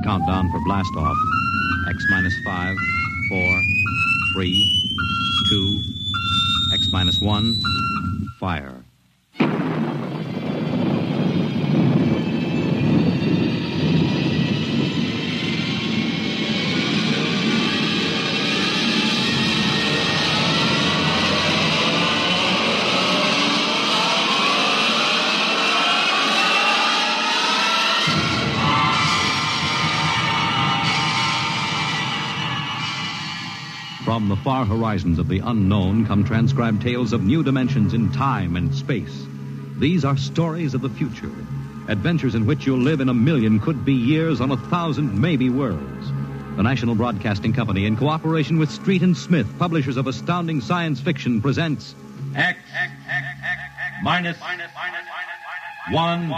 Countdown for blast off. X minus 5, 4, 3, 2, X minus 1, fire. From the far horizons of the unknown come transcribed tales of new dimensions in time and space. These are stories of the future, adventures in which you'll live in a million could-be years on 1,000 maybe worlds. The National Broadcasting Company, in cooperation with Street and Smith, publishers of astounding science fiction, presents X minus 1.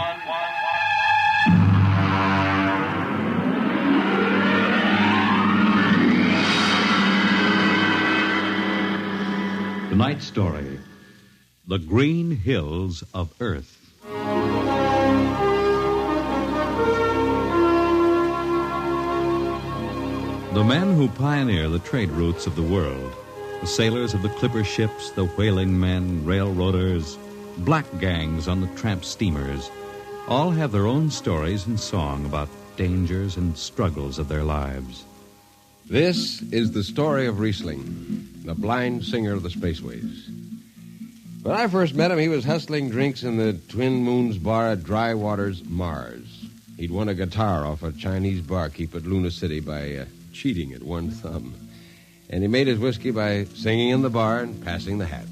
Tonight's story, The Green Hills of Earth. The men who pioneer the trade routes of the world, the sailors of the clipper ships, the whaling men, railroaders, black gangs on the tramp steamers, all have their own stories and song about dangers and struggles of their lives. This is the story of Riesling, the blind singer of the spaceways. When I first met him, he was hustling drinks in the Twin Moons bar at Dry Waters, Mars. He'd won a guitar off a Chinese barkeep at Luna City by cheating at one thumb. And he made his whiskey by singing in the bar and passing the hat.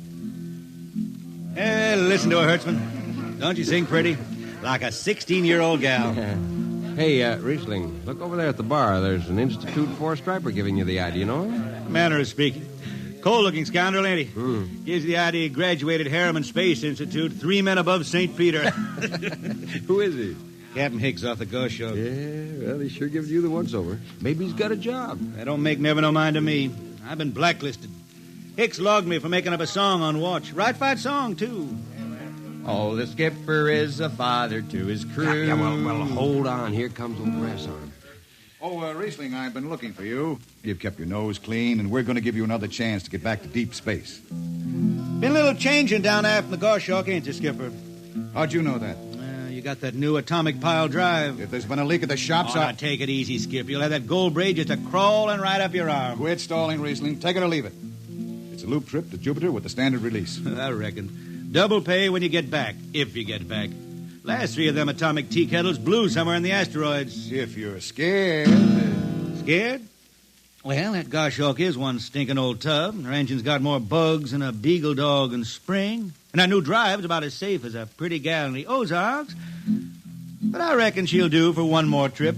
Hey, listen to her, Hertzman. Don't you sing pretty? Like a 16-year-old gal. Hey, Riesling, look over there at the bar. There's an Institute 4 striper giving you the eye. Do you know him? Manner of speaking. Cold-looking scoundrel, ain't he? Gives the idea he graduated Harriman Space Institute, 3 men above St. Peter. Who is he? Captain Hicks off the Ghost Show. Yeah, well, he sure gives you the once-over. Maybe he's got a job. That don't make never no mind to me. I've been blacklisted. Hicks logged me for making up a song on watch. Right fight song, too. Oh, the skipper is a father to his crew. Yeah, well, hold on. Here comes old Brass Arm. Oh, Riesling, I've been looking for you. You've kept your nose clean, and we're going to give you another chance to get back to deep space. Been a little changing down aft in the Goshawk, ain't you, Skipper? How'd you know that? You got that new atomic pile drive. If there's been a leak at the shops, now take it easy, Skip. You'll have that gold braid just a-crawling right up your arm. Quit stalling, Riesling. Take it or leave it. It's a loop trip to Jupiter with the standard release. I reckon. Double pay when you get back, if you get back. Last 3 of them atomic tea kettles blew somewhere in the asteroids. If you're scared. Scared? Well, that Goshawk is one stinking old tub. Her engine's got more bugs than a beagle dog in spring. And that new drive's about as safe as a pretty gal in the Ozarks. But I reckon she'll do for one more trip.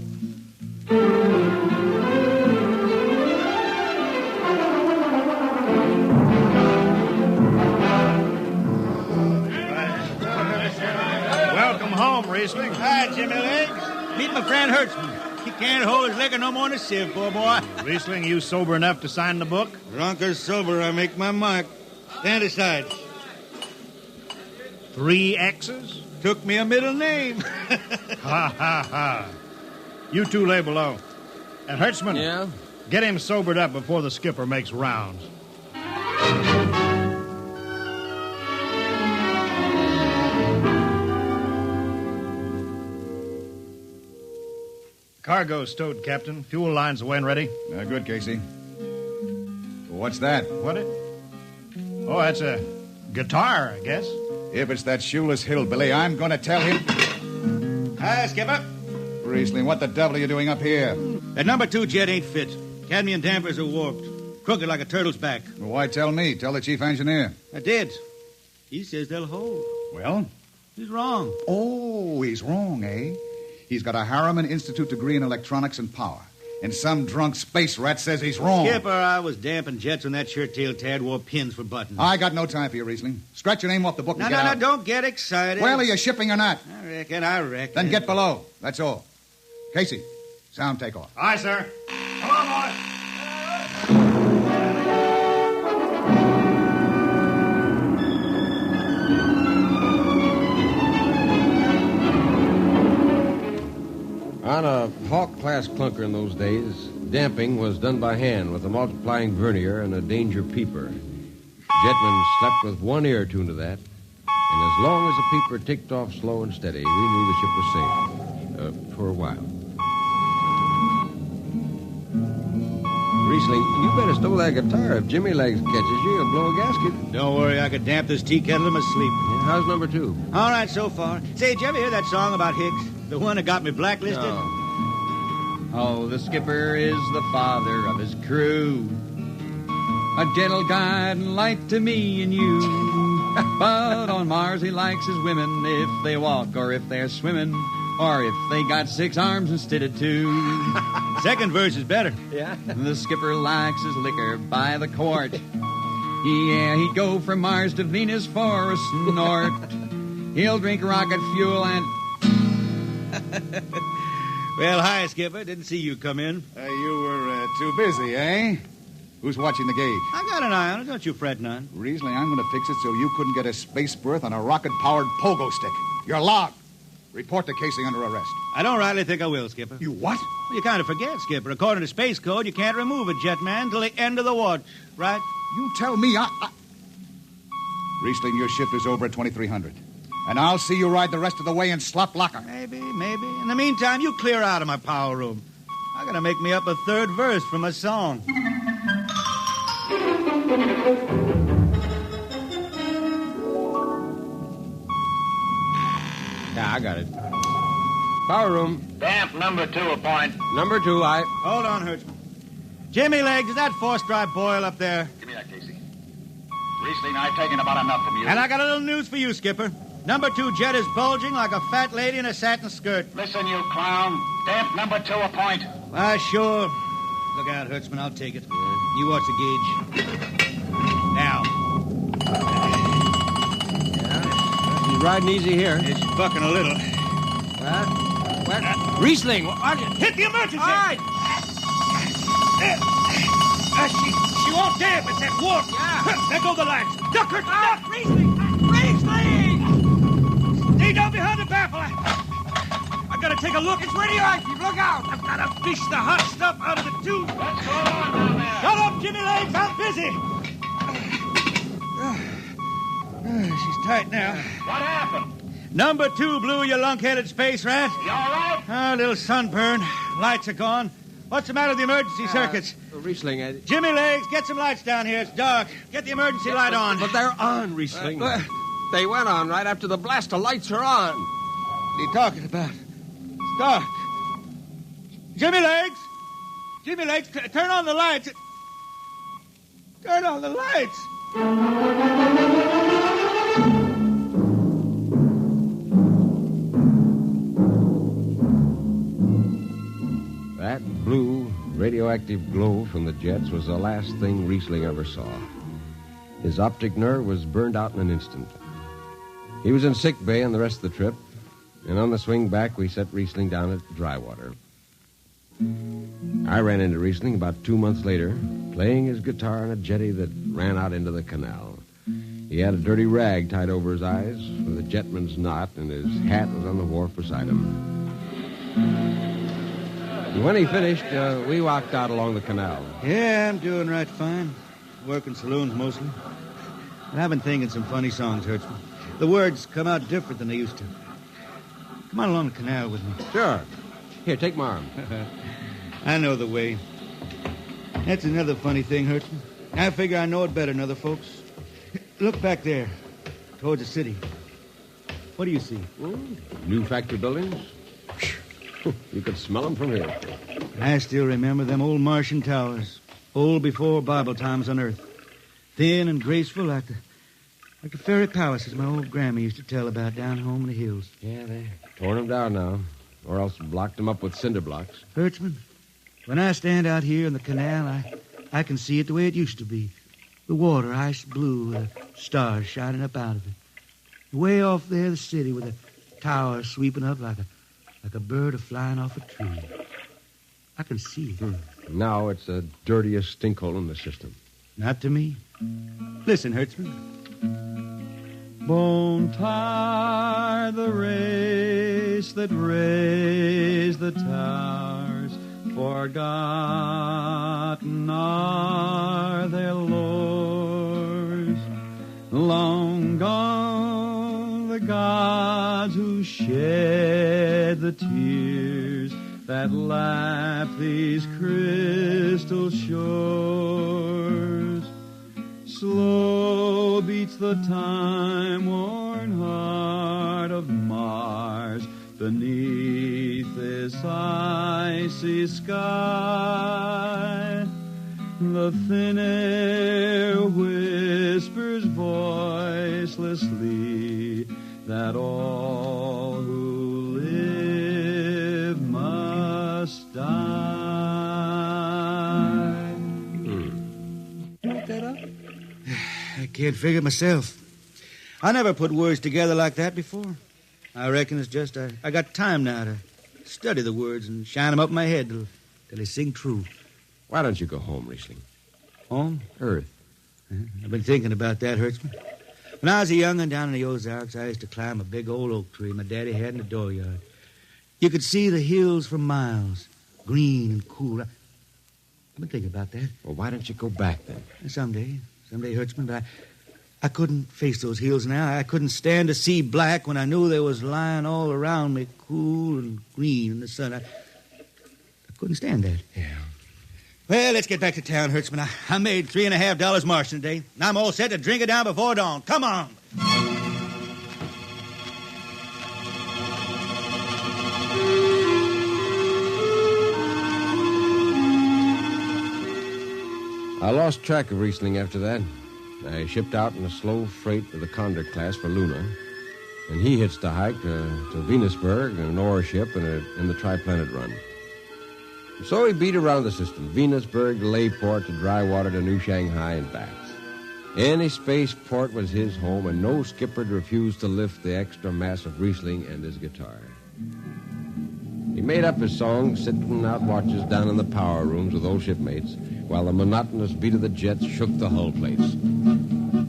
Welcome home, Riesling. Hi, Jimmy Legs. Meet my friend Hertzman. He can't hold his liquor no more than a sieve, poor boy. Riesling, you sober enough to sign the book? Drunk or sober, I make my mark. Stand aside. 3 X's? Took me a middle name. Ha, ha, ha. You 2 lay below. And Hertzman, Yeah? get him sobered up before the skipper makes rounds. Cargo's stowed, Captain. Fuel lines away and ready. Good, Casey. What's that? What it? Oh, that's a guitar, I guess. If it's that shoeless hillbilly, I'm going to tell him. Hi, Skipper. Riesling, what the devil are you doing up here? That number 2 jet ain't fit. Cadmium dampers are warped. Crooked like a turtle's back. Well, why tell me? Tell the chief engineer. I did. He says they'll hold. Well? He's wrong. Oh, he's wrong, eh? He's got a Harriman Institute degree in electronics and power. And some drunk space rat says he's wrong. Skipper, I was damping jets when that shirt-tailed tad wore pins for buttons. I got no time for you, Riesling. Scratch your name off the book and get out. No, don't get excited. Well, are you shipping or not? I reckon. Then get below. That's all. Casey, sound takeoff. Aye, sir. Come on, boy. On a Hawk-class clunker in those days, damping was done by hand with a multiplying vernier and a danger peeper. Jetman slept with one ear tuned to that, and as long as the peeper ticked off slow and steady, we knew the ship was safe. For a while. Riesling, you better stow that guitar. If Jimmy Legs catches you, he'll blow a gasket. Don't worry, I could damp this tea kettle in my sleep. Yeah, how's number 2? All right, so far. Say, did you ever hear that song about Hicks? The one that got me blacklisted? Oh, the skipper is the father of his crew. A gentle guide and light to me and you. But on Mars he likes his women if they walk or if they're swimming or if they got 6 arms instead of 2. Second verse is better. Yeah. The skipper likes his liquor by the quart. Yeah, he'd go from Mars to Venus for a snort. He'll drink rocket fuel and... Well, hi, Skipper. Didn't see you come in. You were too busy, eh? Who's watching the gauge? I got an eye on it. Don't you fret none. Riesling, I'm going to fix it so you couldn't get a space berth on a rocket-powered pogo stick. You're logged. Report to Casey under arrest. I don't rightly think I will, Skipper. You what? Well, you kind of forget, Skipper. According to Space Code, you can't remove a jetman till the end of the watch, right? You tell me Riesling, your shift is over at 2300. And I'll see you ride the rest of the way in slop locker. Maybe. In the meantime, you clear out of my power room. I gotta make me up a third verse from a song. Yeah, I got it. Power room. Damp number 2 a point. Number 2, Hold on, Hertzman. Jimmy Legs, is that force-drive boil up there? Give me that, Casey. Riesling, I've taken about enough from you. And I got a little news for you, Skipper. Number 2 jet is bulging like a fat lady in a satin skirt. Listen, you clown. Damp number 2 a point. Sure. Look out, Hertzman. I'll take it. You watch the gauge. Now. He's riding easy here. It's bucking a little. What? Riesling! Hit the emergency! All right. She won't damp. It's that warp. Yeah. There go the lights. Duck her. Duck. Riesling! Stay down behind the baffle. I gotta take a look. It's radioactive. Look out. I've gotta fish the hot stuff out of the tube. What's going on down there? Shut up, Jimmy Legs. I'm busy. She's tight now. What happened? Number 2 blew, you lunk-headed space rat. You all right? A little sunburn. Lights are gone. What's the matter with the emergency circuits? Riesling, Jimmy Legs, get some lights down here. It's dark. Get the emergency light on. But they're on, Riesling. They went on right after the blast. The lights are on. What are you talking about? It's dark. Jimmy Legs! Jimmy Legs, turn on the lights. Turn on the lights. That blue, radioactive glow from the jets was the last thing Riesling ever saw. His optic nerve was burned out in an instant. He was in sick bay on the rest of the trip, and on the swing back, we set Riesling down at Drywater. I ran into Riesling about 2 months later, playing his guitar on a jetty that ran out into the canal. He had a dirty rag tied over his eyes with a jetman's knot, and his hat was on the wharf beside him. And when he finished, we walked out along the canal. Yeah, I'm doing right fine. Working saloons mostly. But I've been thinking some funny songs, Hertzman. The words come out different than they used to. Come on along the canal with me. Sure. Here, take my arm. I know the way. That's another funny thing, Hertzman. I figure I know it better than other folks. Look back there, towards the city. What do you see? New factory buildings? You could smell them from here. I still remember them old Martian towers, old before Bible times on Earth. Thin and graceful like the fairy palaces my old grandma used to tell about down home in the hills. Yeah, they torn them down now, or else blocked them up with cinder blocks. Hertzman, when I stand out here in the canal, I can see it the way it used to be. The water ice blue with the stars shining up out of it. Way off there, the city with the towers sweeping up like a bird flying off a tree. I can see it. Now it's the dirtiest stinkhole in the system. Not to me. Listen, Hertzman. Won't tire the race that raised the towers. Forgotten are their lores. Long gone the gods who shed the tears that lap these crystal shores. Slow beats the time-worn heart of Mars beneath this icy sky. The thin air whispers voicelessly that all who live must die. Look that up? I can't figure it myself. I never put words together like that before. I reckon it's just I got time now to study the words and shine them up in my head till they sing true. Why don't you go home, Riesling? Home? Earth. I've been thinking about that, Hertzman. When I was a young'un down in the Ozarks, I used to climb a big old oak tree my daddy had in the dooryard. You could see the hills for miles, green and cool. I've been thinking about that. Well, why don't you go back then? Someday, Hertzman, but I couldn't face those hills now. I couldn't stand to see black when I knew they was lying all around me, cool and green in the sun. I couldn't stand that. Yeah. Well, let's get back to town, Hertzman. I made $3.50 marching today, and I'm all set to drink it down before dawn. Come on. I lost track of Riesling after that. I shipped out in a slow freight of the Condor class for Luna, and he hitched a hike to Venusberg in an ore ship in the Triplanet run. So he beat around the system, Venusberg to Layport to Drywater to New Shanghai and back. Any spaceport was his home, and no skipper'd refuse to lift the extra mass of Riesling and his guitar. He made up his songs sitting out watches down in the power rooms with old shipmates, while the monotonous beat of the jets shook the hull plates.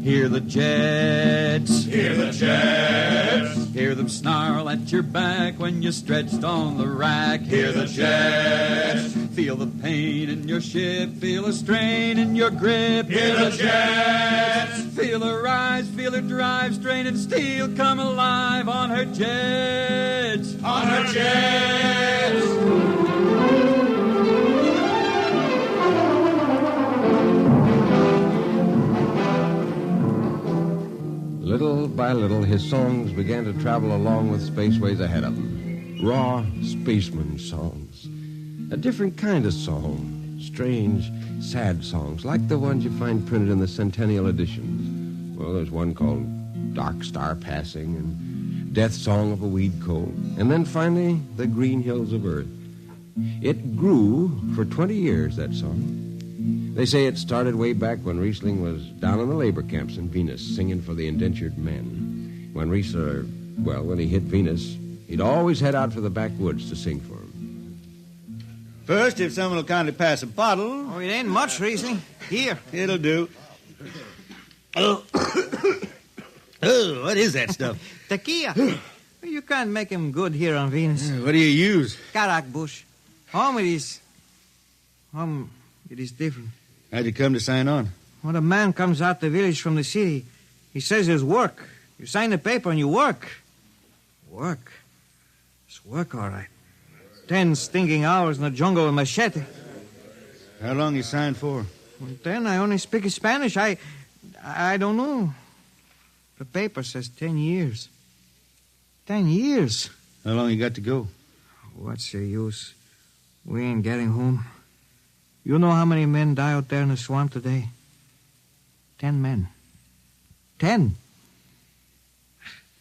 Hear the jets. Hear the jets. Hear them snarl at your back when you're stretched on the rack. Hear the jets. Feel the pain in your ship. Feel a strain in your grip. Hear the jets. Feel her rise, feel her drive, straining steel come alive on her jets. On her jets. Little by little, his songs began to travel along with spaceways ahead of him. Raw spaceman songs. A different kind of song. Strange, sad songs, like the ones you find printed in the Centennial editions. Well, there's one called Dark Star Passing and Death Song of a Weed Coat. And then finally, The Green Hills of Earth. It grew for 20 years, that song. They say it started way back when Riesling was down in the labor camps in Venus singing for the indentured men. When when he hit Venus, he'd always head out for the backwoods to sing for them. First, if someone will kindly pass a bottle. Oh, it ain't much, Riesling. Here. It'll do. Oh. Oh, what is that stuff? Tequila. You can't make him good here on Venus. What do you use? Karak bush. Home it is different. How'd you come to sign on? When a man comes out the village from the city, he says there's work. You sign the paper and you work. Work? It's work, all right. 10 stinking hours in the jungle with machete. How long you signed for? Well, then I only speak Spanish. I don't know. The paper says 10 years. 10 years? How long you got to go? What's the use? We ain't getting home. You know how many men die out there in the swamp today? 10 men. 10.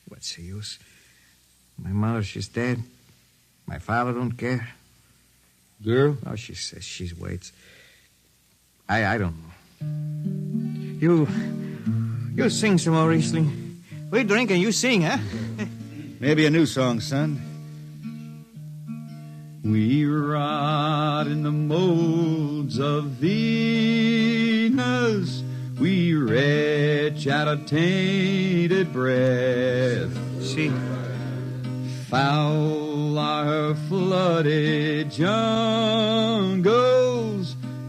What's the use? My mother, she's dead. My father don't care. Girl? Oh, she says she waits. I don't know. You sing some more, Riesling. We drink and you sing, huh? Maybe a new song, son. We rot in the molds of Venus. We retch shadow-tainted breath. See, Foul are her flooded jungles,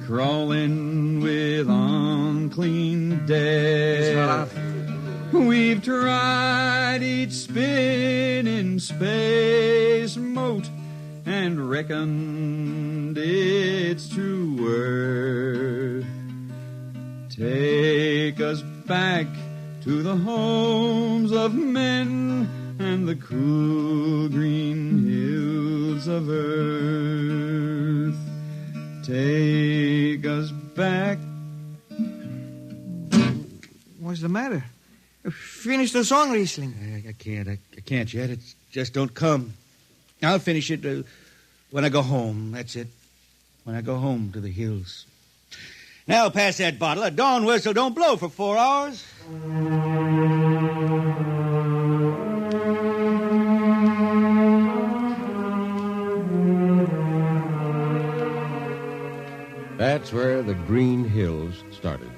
crawling with unclean death. We've tried each spinning space moat and reckoned its true worth. Take us back to the homes of men and the cool green hills of earth. Take us back. what's the matter? Finish the song, Riesling. I can't yet. It just don't come. I'll finish it when I go home. That's it. When I go home to the hills. Now pass that bottle. A dawn whistle don't blow for 4 hours. That's where the Green Hills started.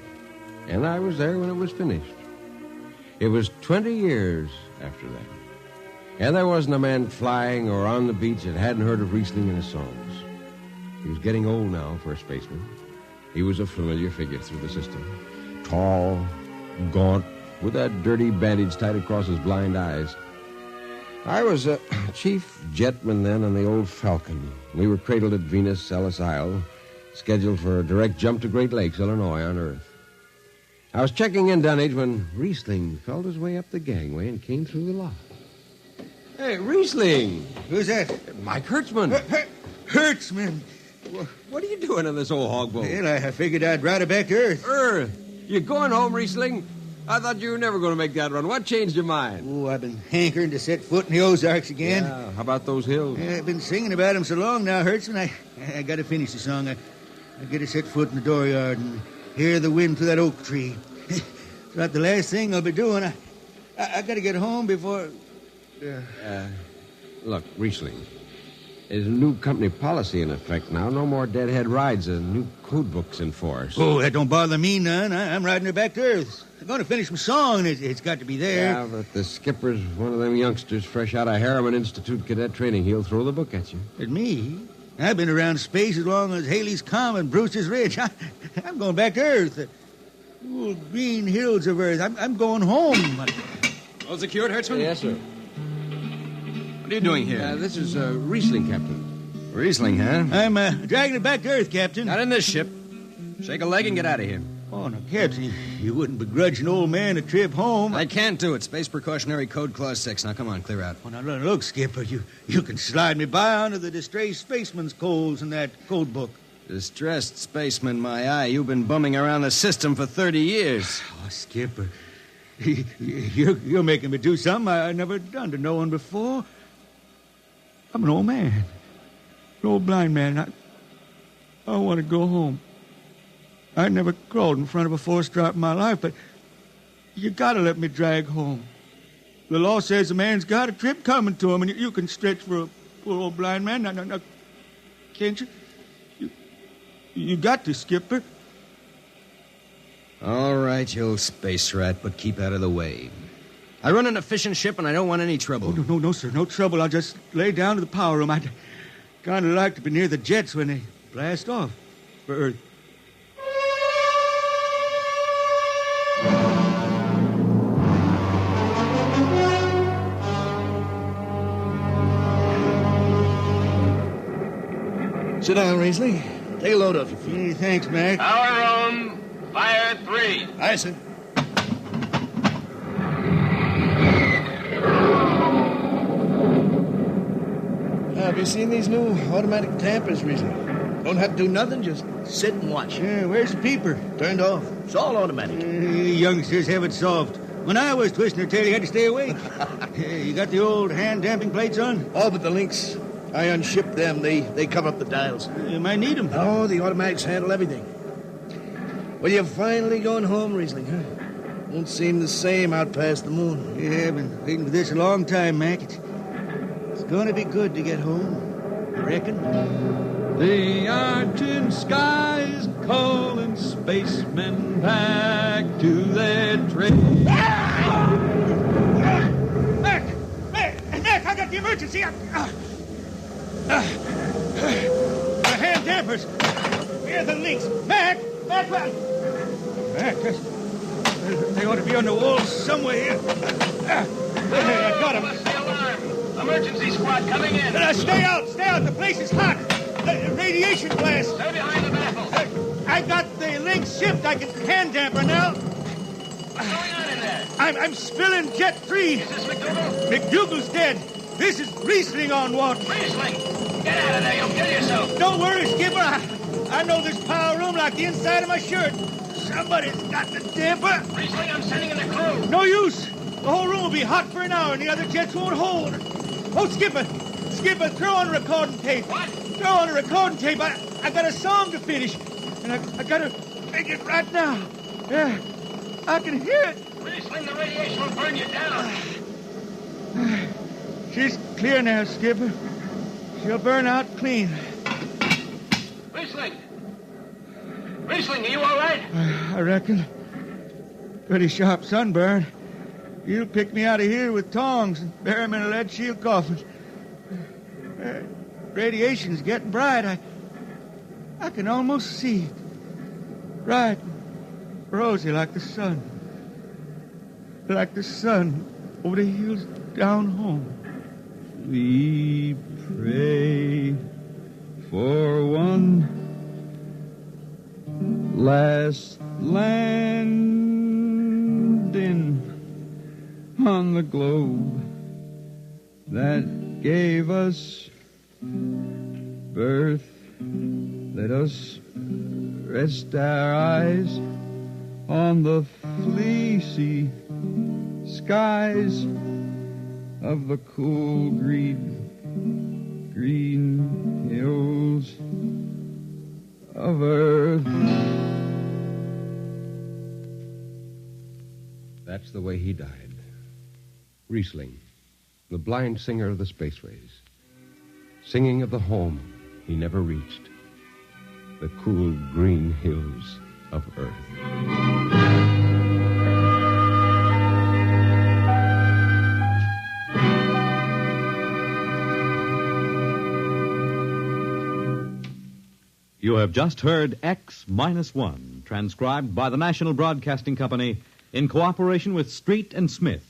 And I was there when it was finished. It was 20 years after that. And there wasn't a man flying or on the beach that hadn't heard of Riesling and his songs. He was getting old now for a spaceman. He was a familiar figure through the system. Tall, gaunt, with that dirty bandage tied across his blind eyes. I was a chief jetman then on the old Falcon. We were cradled at Venus, Ellis Isle, scheduled for a direct jump to Great Lakes, Illinois, on Earth. I was checking in, Dunwich, when Riesling felt his way up the gangway and came through the lock. Hey, Riesling! Who's that? Mike Hertzman. Hertzman! What are you doing on this old hog boat? Well, I figured I'd ride it back to Earth. Earth? You going home, Riesling? I thought you were never going to make that run. What changed your mind? Oh, I've been hankering to set foot in the Ozarks again. Yeah, how about those hills? I've been singing about them so long now, Hertzman. I got to finish the song. I got to set foot in the dooryard and hear the wind through that oak tree. It's about the last thing I'll be doing. I got to get home before... Look, Riesling, there's a new company policy in effect now. No more deadhead rides. A new code book's in force. Oh, that don't bother me none. I'm riding her back to Earth. I'm going to finish my song. It's got to be there. Yeah, but the skipper's one of them youngsters fresh out of Harriman Institute cadet training. He'll throw the book at you. At me? I've been around space as long as Haley's Common, Brewster's Ridge. I'm going back to Earth. The green hills of Earth. I'm going home. All secured, Hertzman? Yes, sir. What are you doing here? This is Riesling, Captain. Riesling, huh? I'm dragging it back to Earth, Captain. Not in this ship. Shake a leg and get out of here. Oh, no, Captain, you wouldn't begrudge an old man a trip home. I can't do it. Space Precautionary Code Clause 6. Now, come on, clear out. Oh, now, look, Skipper, you can slide me by onto the distressed spaceman's coals in that code book. Distressed spaceman, my eye. You've been bumming around the system for 30 years. Oh, Skipper, you're making me do something I never done to no one before. I'm an old man, an old blind man. I want to go home. I never crawled in front of a force drop in my life, but you got to let me drag home. The law says a man's got a trip coming to him, and you can stretch for a poor old blind man. Now, can't you? You got to, Skipper. All right, you old space rat, but keep out of the way. I run an efficient ship, and I don't want any trouble. Oh, no, sir, no trouble. I'll just lay down to the power room. I'd kind of like to be near the jets when they blast off for Earth. Sit down, Riesling. Take a load off your feet. Hey, thanks, Mac. Power room, fire 3. Aye, sir. Have you seen these new automatic tampers, Riesling? Don't have to do nothing, just sit and watch. Yeah, where's the peeper? Turned off. It's all automatic. You youngsters have it soft. When I was twisting her tail, you had to stay awake. You got the old hand-damping plates on? Oh, but the links, I unshipped them. They cover up the dials. You might need them. Oh, the automatics handle everything. Well, you're finally going home, Riesling, huh? Won't seem the same out past the moon. Yeah, I've been waiting for this a long time, Mac. It's going to be good to get home. You reckon? The argent skies calling spacemen back to their trade. Mac, I got the emergency. The hand dampers. Here are the links. Mac, they ought to be on the wall somewhere here. I got them. Bust the alarm. Emergency squad coming in. Stay out. The place is hot. Radiation blast. Stay behind the baffle. I got the links shipped. I can hand damper now. What's going on in there? I'm spilling Jet 3. Is this McDougal? McDougal's dead. This is Riesling on water. Riesling! Get out of there. You'll kill yourself. Don't worry, Skipper. I know this power room like the inside of my shirt. Somebody's got the damper. Riesling, I'm sending in the crew. No use. The whole room will be hot for an hour and the other jets won't hold. Oh, Skipper, throw on recording tape. What? Throw on a recording tape. I got a song to finish. And I got to make it right now. Yeah, I can hear it. Riesling, the radiation will burn you down. She's clear now, Skipper. She'll burn out clean. Riesling, are you all right? I reckon. Pretty sharp sunburn. You'll pick me out of here with tongs and bury me in a lead shield coffin. Radiation's getting bright. I can almost see it. Bright, rosy like the sun. Like the sun over the hills down home. We pray for one last landing on the globe that gave us birth. Let us rest our eyes on the fleecy skies of the cool green hills of earth. That's the way he died. Riesling, the blind singer of the spaceways, singing of the home he never reached, the cool green hills of Earth. You have just heard X-1, transcribed by the National Broadcasting Company in cooperation with Street and Smith,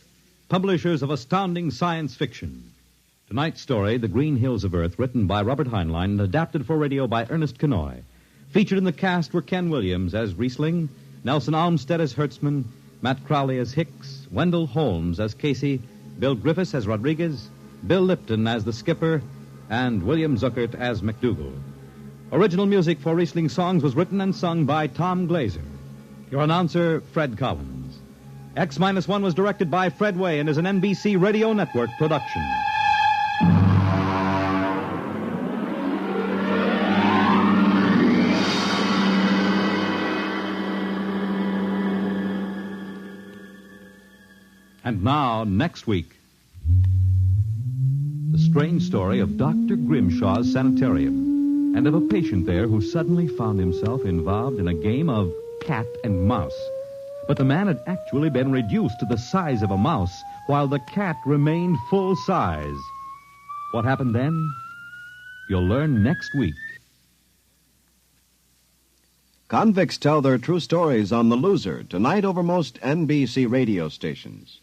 publishers of astounding science fiction. Tonight's story, The Green Hills of Earth, written by Robert Heinlein and adapted for radio by Ernest Kenoy. Featured in the cast were Ken Williams as Riesling, Nelson Almstead as Hertzman, Matt Crowley as Hicks, Wendell Holmes as Casey, Bill Griffiths as Rodriguez, Bill Lipton as the Skipper, and William Zuckert as McDougal. Original music for Riesling songs was written and sung by Tom Glazer. Your announcer, Fred Collins. X-1 was directed by Fred Way and is an NBC Radio Network production. And now, next week, the strange story of Dr. Grimshaw's sanitarium and of a patient there who suddenly found himself involved in a game of cat and mouse. But the man had actually been reduced to the size of a mouse, while the cat remained full size. What happened then? You'll learn next week. Convicts tell their true stories on The Loser, tonight over most NBC radio stations.